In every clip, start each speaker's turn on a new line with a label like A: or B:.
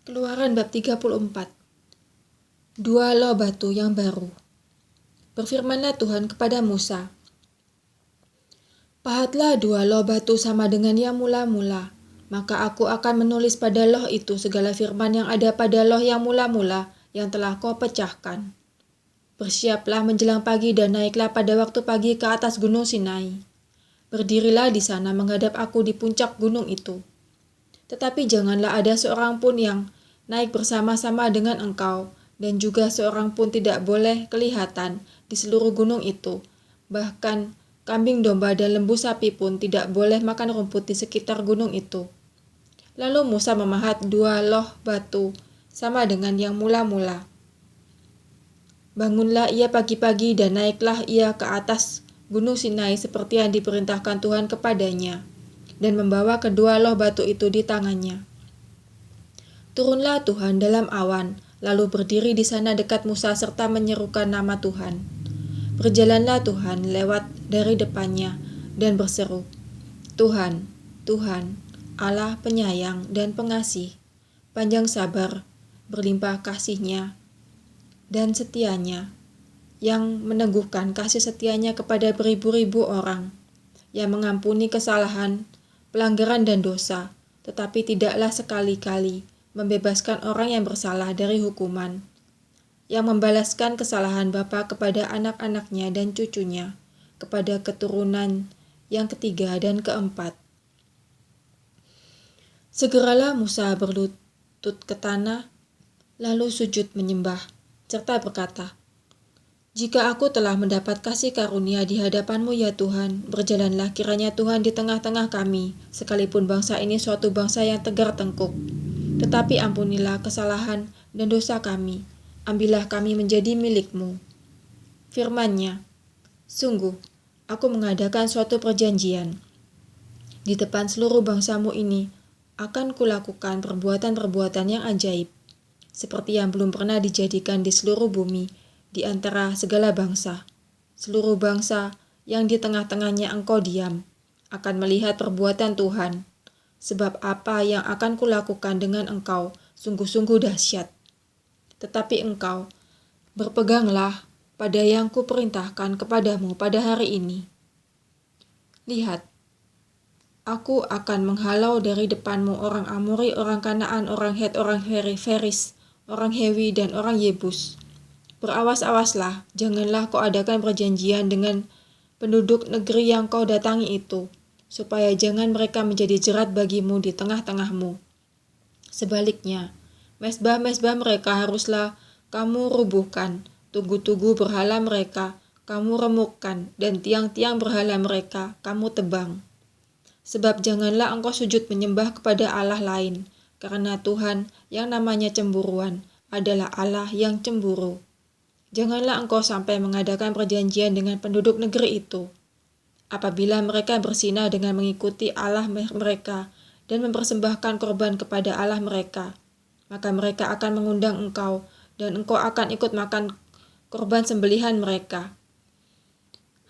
A: Keluaran bab 34. Dua loh batu yang baru. Berfirmanlah Tuhan kepada Musa, "Pahatlah dua loh batu sama dengan yang mula-mula, maka aku akan menulis pada loh itu segala firman yang ada pada loh yang mula-mula yang telah kau pecahkan. Bersiaplah menjelang pagi dan naiklah pada waktu pagi ke atas gunung Sinai. Berdirilah di sana menghadap aku di puncak gunung itu. Tetapi janganlah ada seorang pun yang naik bersama-sama dengan engkau, dan juga seorang pun tidak boleh kelihatan di seluruh gunung itu. Bahkan kambing domba dan lembu sapi pun tidak boleh makan rumput di sekitar gunung itu." Lalu Musa memahat dua loh batu sama dengan yang mula-mula. Bangunlah ia pagi-pagi dan naiklah ia ke atas gunung Sinai seperti yang diperintahkan Tuhan kepadanya, dan membawa kedua loh batu itu di tangannya. Turunlah Tuhan dalam awan, lalu berdiri di sana dekat Musa serta menyerukan nama Tuhan. Berjalanlah Tuhan lewat dari depannya dan berseru, "Tuhan, Tuhan, Allah penyayang dan pengasih, panjang sabar, berlimpah kasih-Nya dan setianya, yang meneguhkan kasih setianya kepada beribu-ribu orang, yang mengampuni kesalahan, pelanggaran dan dosa, tetapi tidaklah sekali-kali membebaskan orang yang bersalah dari hukuman, yang membalaskan kesalahan bapa kepada anak-anaknya dan cucunya, kepada keturunan yang ketiga dan keempat." Segeralah Musa berlutut ke tanah, lalu sujud menyembah, serta berkata, "Jika aku telah mendapat kasih karunia di hadapan-Mu ya Tuhan, berjalanlah kiranya Tuhan di tengah-tengah kami, sekalipun bangsa ini suatu bangsa yang tegar tengkuk. Tetapi ampunilah kesalahan dan dosa kami, ambillah kami menjadi milik-Mu." Firman-Nya, "Sungguh, aku mengadakan suatu perjanjian. Di depan seluruh bangsa-Mu ini, akan kulakukan perbuatan-perbuatan yang ajaib, seperti yang belum pernah dijadikan di seluruh bumi, di antara segala bangsa. Seluruh bangsa yang di tengah-tengahnya engkau diam, akan melihat perbuatan Tuhan, sebab apa yang akan kulakukan dengan engkau sungguh-sungguh dahsyat. Tetapi engkau berpeganglah pada yang kuperintahkan kepadamu pada hari ini. Lihat, aku akan menghalau dari depanmu orang Amori, orang Kanaan, orang Het, orang Feris, orang Hewi, dan orang Yebus. Berawas-awaslah, janganlah kau adakan perjanjian dengan penduduk negeri yang kau datangi itu, supaya jangan mereka menjadi jerat bagimu di tengah-tengahmu. Sebaliknya, mezbah-mezbah mereka haruslah kamu rubuhkan, tugu-tugu berhala mereka kamu remukkan, dan tiang-tiang berhala mereka kamu tebang. Sebab janganlah engkau sujud menyembah kepada Allah lain, karena Tuhan yang namanya cemburuan adalah Allah yang cemburu. Janganlah engkau sampai mengadakan perjanjian dengan penduduk negeri itu. Apabila mereka bersinah dengan mengikuti Allah mereka dan mempersembahkan korban kepada Allah mereka, maka mereka akan mengundang engkau, dan engkau akan ikut makan korban sembelihan mereka.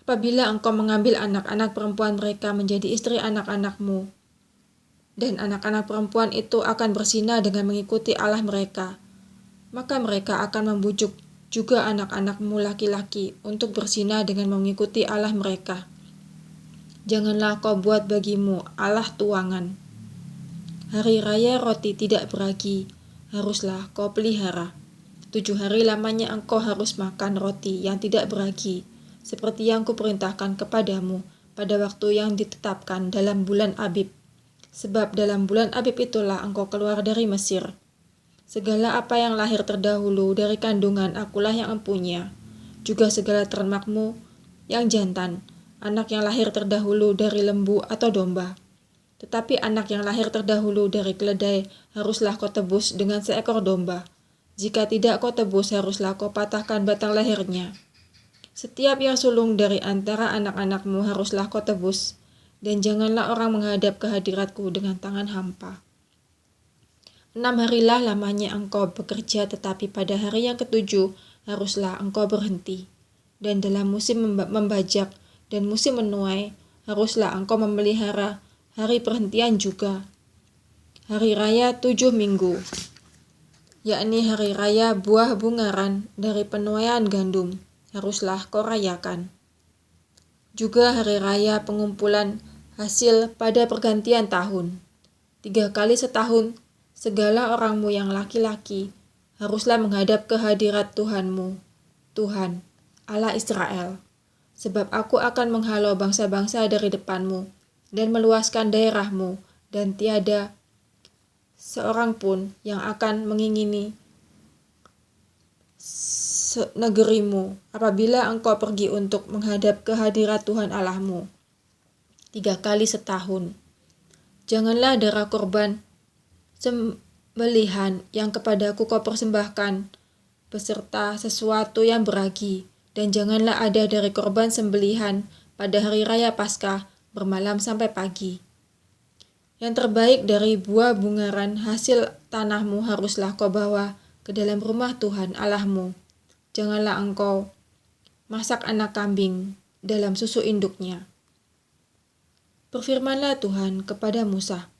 A: Apabila engkau mengambil anak-anak perempuan mereka menjadi istri anak-anakmu, dan anak-anak perempuan itu akan bersinah dengan mengikuti Allah mereka, maka mereka akan membujuk juga anak-anakmu laki-laki untuk bersinah dengan mengikuti Allah mereka. Janganlah kau buat bagimu Allah tuangan. Hari raya roti tidak beragi haruslah kau pelihara. 7 hari lamanya engkau harus makan roti yang tidak beragi, seperti yang kuperintahkan kepadamu pada waktu yang ditetapkan dalam bulan Abib. Sebab dalam bulan Abib itulah engkau keluar dari Mesir. Segala apa yang lahir terdahulu dari kandungan akulah yang empunya, juga segala ternakmu yang jantan, anak yang lahir terdahulu dari lembu atau domba. Tetapi anak yang lahir terdahulu dari keledai haruslah kau tebus dengan seekor domba. Jika tidak kau tebus, haruslah kau patahkan batang lehernya. Setiap yang sulung dari antara anak-anakmu haruslah kau tebus, dan janganlah orang menghadap ke hadiratku dengan tangan hampa. 6 harilah lamanya engkau bekerja, tetapi pada hari yang ke-7 haruslah engkau berhenti. Dan dalam musim membajak dan musim menuai haruslah engkau memelihara hari perhentian juga, hari raya 7 minggu. yakni hari raya buah bungaran dari penuaian gandum, haruslah kau rayakan. Juga hari raya pengumpulan hasil pada pergantian tahun. 3 kali setahun, segala orangmu yang laki-laki haruslah menghadap ke hadirat Tuhanmu, Tuhan, Allah Israel. Sebab aku akan menghalau bangsa-bangsa dari depanmu dan meluaskan daerahmu, dan tiada seorang pun yang akan mengingini negerimu apabila engkau pergi untuk menghadap ke hadirat Tuhan Allahmu 3 kali setahun. Janganlah darah korban sembelihan yang kepadaku kau persembahkan beserta sesuatu yang beragi, dan janganlah ada dari korban sembelihan pada hari raya Paskah bermalam sampai pagi. Yang terbaik dari buah bungaran hasil tanahmu haruslah kau bawa ke dalam rumah Tuhan Allahmu. Janganlah engkau masak anak kambing dalam susu induknya. Berfirmanlah Tuhan kepada Musa,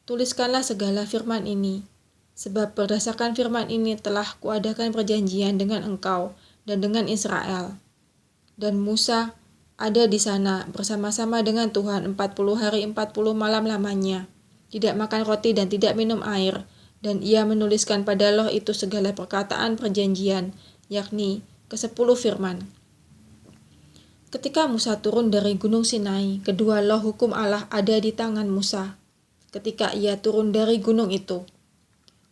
A: tuliskanlah segala firman ini, sebab berdasarkan firman ini telah kuadakan perjanjian dengan engkau dan dengan Israel. Dan Musa ada di sana bersama-sama dengan Tuhan 40 hari 40 malam lamanya, tidak makan roti dan tidak minum air, dan ia menuliskan pada loh itu segala perkataan perjanjian, yakni ke-10 firman. Ketika Musa turun dari Gunung Sinai, kedua loh hukum Allah ada di tangan Musa. Ketika ia turun dari gunung itu,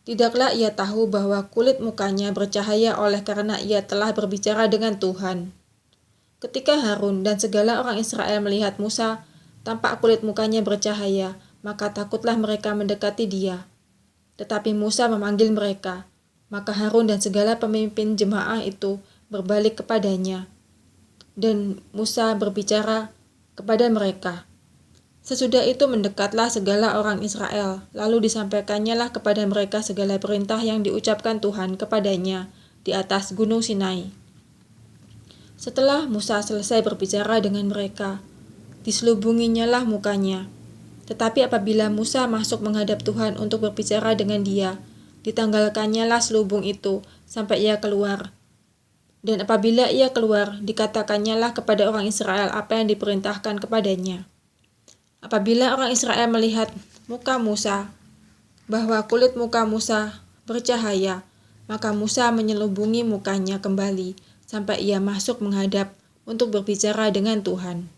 A: tidaklah ia tahu bahwa kulit mukanya bercahaya oleh karena ia telah berbicara dengan Tuhan. Ketika Harun dan segala orang Israel melihat Musa, tampak kulit mukanya bercahaya, maka takutlah mereka mendekati dia. Tetapi Musa memanggil mereka, maka Harun dan segala pemimpin jemaah itu berbalik kepadanya. Dan Musa berbicara kepada mereka. Sesudah itu mendekatlah segala orang Israel, lalu disampaikannya lah kepada mereka segala perintah yang diucapkan Tuhan kepadanya di atas Gunung Sinai. Setelah Musa selesai berbicara dengan mereka, diselubunginya lah mukanya. Tetapi apabila Musa masuk menghadap Tuhan untuk berbicara dengan dia, ditanggalkannya lah selubung itu sampai ia keluar. Dan apabila ia keluar, dikatakannya lah kepada orang Israel apa yang diperintahkan kepadanya. Apabila orang Israel melihat muka Musa, bahwa kulit muka Musa bercahaya, maka Musa menyelubungi mukanya kembali sampai ia masuk menghadap untuk berbicara dengan Tuhan.